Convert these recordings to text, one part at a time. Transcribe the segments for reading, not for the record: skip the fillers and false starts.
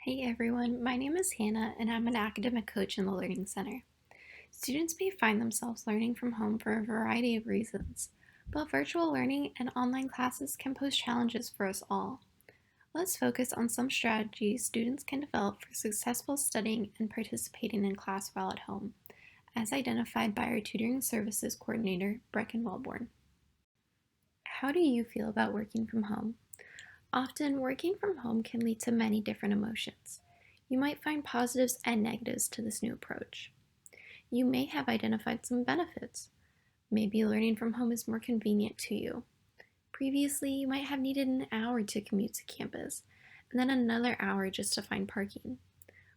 Hey everyone, my name is Hannah and I'm an academic coach in the Learning Center. Students may find themselves learning from home for a variety of reasons, but virtual learning and online classes can pose challenges for us all. Let's focus on some strategies students can develop for successful studying and participating in class while at home, as identified by our Tutoring Services Coordinator, Brecken Wellborn. How do you feel about working from home? Often, working from home can lead to many different emotions. You might find positives and negatives to this new approach. You may have identified some benefits. Maybe learning from home is more convenient to you. Previously, you might have needed an hour to commute to campus, and then another hour just to find parking.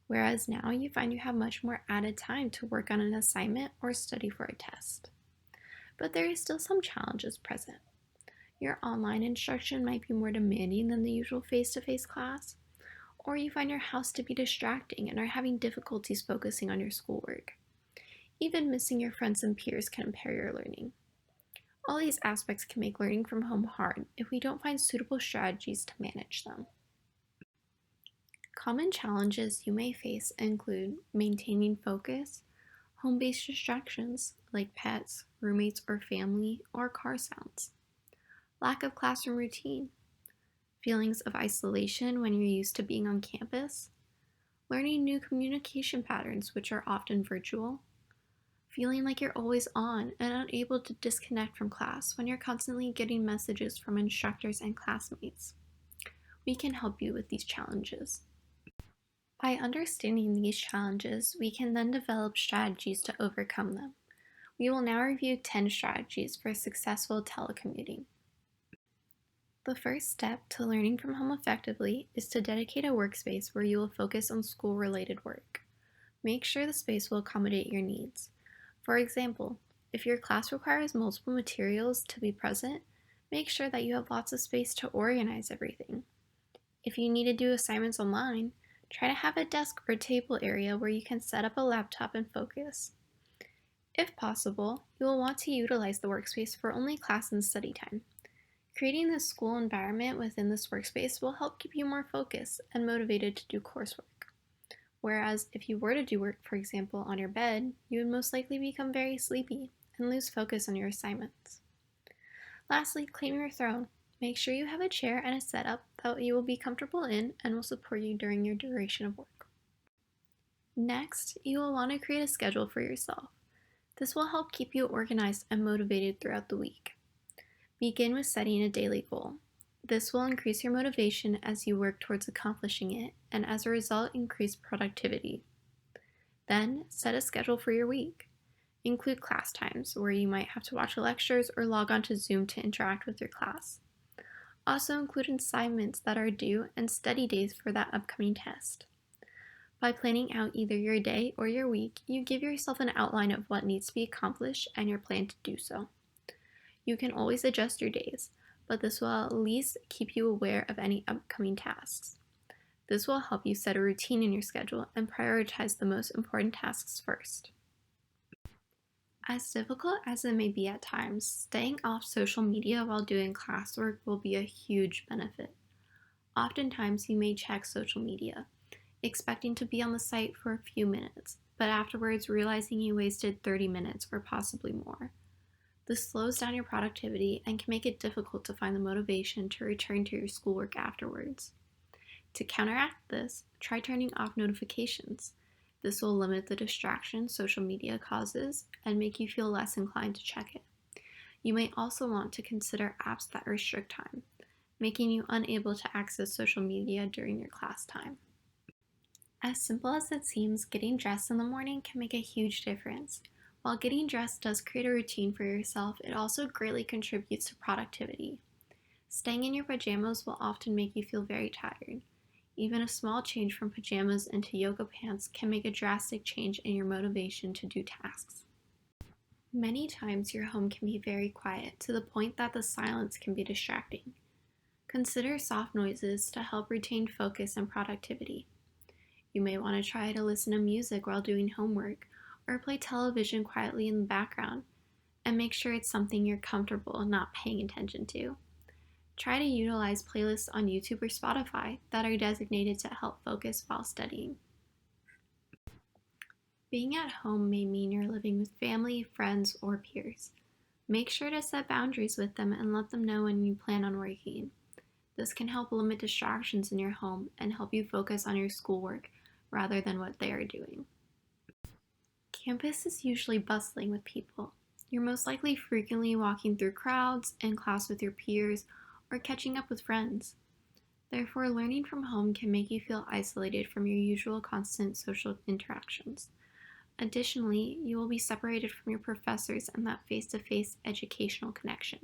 Whereas now you find you have much more added time to work on an assignment or study for a test. But there is still some challenges present. Your online instruction might be more demanding than the usual face-to-face class, or you find your house to be distracting and are having difficulties focusing on your schoolwork. Even missing your friends and peers can impair your learning. All these aspects can make learning from home hard if we don't find suitable strategies to manage them. Common challenges you may face include maintaining focus, home-based distractions like pets, roommates or family, or car sounds, lack of classroom routine, feelings of isolation when you're used to being on campus, learning new communication patterns which are often virtual, feeling like you're always on and unable to disconnect from class when you're constantly getting messages from instructors and classmates. We can help you with these challenges. By understanding these challenges, we can then develop strategies to overcome them. We will now review 10 strategies for successful telecommuting. The first step to learning from home effectively is to dedicate a workspace where you will focus on school-related work. Make sure the space will accommodate your needs. For example, if your class requires multiple materials to be present, make sure that you have lots of space to organize everything. If you need to do assignments online, try to have a desk or table area where you can set up a laptop and focus. If possible, you will want to utilize the workspace for only class and study time. Creating this school environment within this workspace will help keep you more focused and motivated to do coursework. Whereas if you were to do work, for example, on your bed, you would most likely become very sleepy and lose focus on your assignments. Lastly, claim your throne. Make sure you have a chair and a setup that you will be comfortable in and will support you during your duration of work. Next, you will want to create a schedule for yourself. This will help keep you organized and motivated throughout the week. Begin with setting a daily goal. This will increase your motivation as you work towards accomplishing it, and as a result, increase productivity. Then, set a schedule for your week. Include class times, where you might have to watch lectures or log on to Zoom to interact with your class. Also include assignments that are due and study days for that upcoming test. By planning out either your day or your week, you give yourself an outline of what needs to be accomplished and your plan to do so. You can always adjust your days, but this will at least keep you aware of any upcoming tasks. This will help you set a routine in your schedule and prioritize the most important tasks first. As difficult as it may be at times, staying off social media while doing classwork will be a huge benefit. Oftentimes, you may check social media, expecting to be on the site for a few minutes, but afterwards realizing you wasted 30 minutes or possibly more. This slows down your productivity and can make it difficult to find the motivation to return to your schoolwork afterwards. To counteract this, try turning off notifications. This will limit the distraction social media causes and make you feel less inclined to check it. You may also want to consider apps that restrict time, making you unable to access social media during your class time. As simple as it seems, getting dressed in the morning can make a huge difference. While getting dressed does create a routine for yourself, it also greatly contributes to productivity. Staying in your pajamas will often make you feel very tired. Even a small change from pajamas into yoga pants can make a drastic change in your motivation to do tasks. Many times your home can be very quiet to the point that the silence can be distracting. Consider soft noises to help retain focus and productivity. You may want to try to listen to music while doing homework or play television quietly in the background, and make sure it's something you're comfortable not paying attention to. Try to utilize playlists on YouTube or Spotify that are designated to help focus while studying. Being at home may mean you're living with family, friends, or peers. Make sure to set boundaries with them and let them know when you plan on working. This can help limit distractions in your home and help you focus on your schoolwork rather than what they are doing. Campus is usually bustling with people. You're most likely frequently walking through crowds, in class with your peers, or catching up with friends. Therefore, learning from home can make you feel isolated from your usual constant social interactions. Additionally, you will be separated from your professors and that face-to-face educational connection.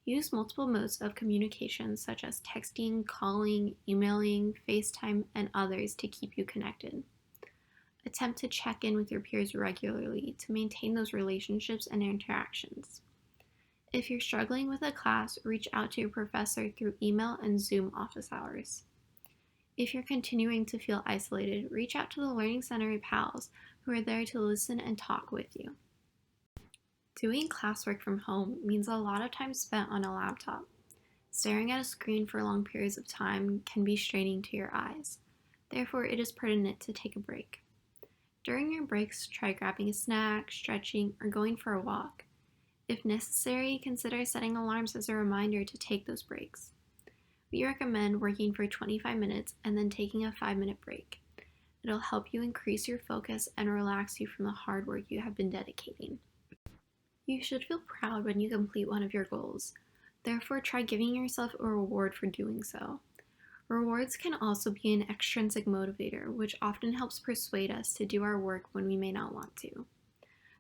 Use multiple modes of communication such as texting, calling, emailing, FaceTime, and others to keep you connected. Attempt to check in with your peers regularly to maintain those relationships and interactions. If you're struggling with a class, reach out to your professor through email and Zoom office hours. If you're continuing to feel isolated, reach out to the Learning Center pals who are there to listen and talk with you. Doing classwork from home means a lot of time spent on a laptop. Staring at a screen for long periods of time can be straining to your eyes. Therefore, it is pertinent to take a break. During your breaks, try grabbing a snack, stretching, or going for a walk. If necessary, consider setting alarms as a reminder to take those breaks. We recommend working for 25 minutes and then taking a 5-minute break. It'll help you increase your focus and relax you from the hard work you have been dedicating. You should feel proud when you complete one of your goals. Therefore, try giving yourself a reward for doing so. Rewards can also be an extrinsic motivator, which often helps persuade us to do our work when we may not want to.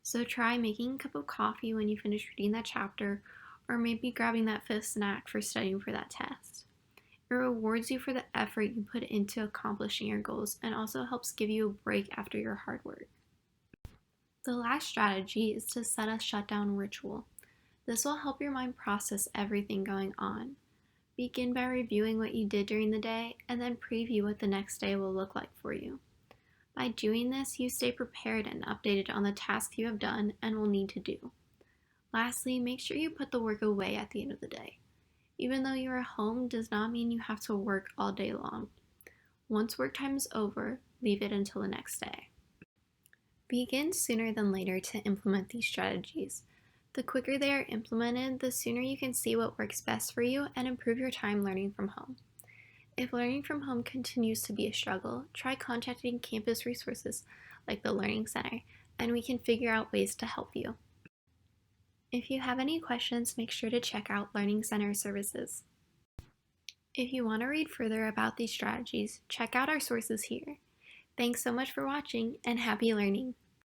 So try making a cup of coffee when you finish reading that chapter, or maybe grabbing that fifth snack for studying for that test. It rewards you for the effort you put into accomplishing your goals and also helps give you a break after your hard work. The last strategy is to set a shutdown ritual. This will help your mind process everything going on. Begin by reviewing what you did during the day and then preview what the next day will look like for you. By doing this, you stay prepared and updated on the tasks you have done and will need to do. Lastly, make sure you put the work away at the end of the day. Even though you are home does not mean you have to work all day long. Once work time is over, leave it until the next day. Begin sooner than later to implement these strategies. The quicker they are implemented, the sooner you can see what works best for you and improve your time learning from home. If learning from home continues to be a struggle, try contacting campus resources like the Learning Center, and we can figure out ways to help you. If you have any questions, make sure to check out Learning Center services. If you want to read further about these strategies, check out our sources here. Thanks so much for watching, and happy learning!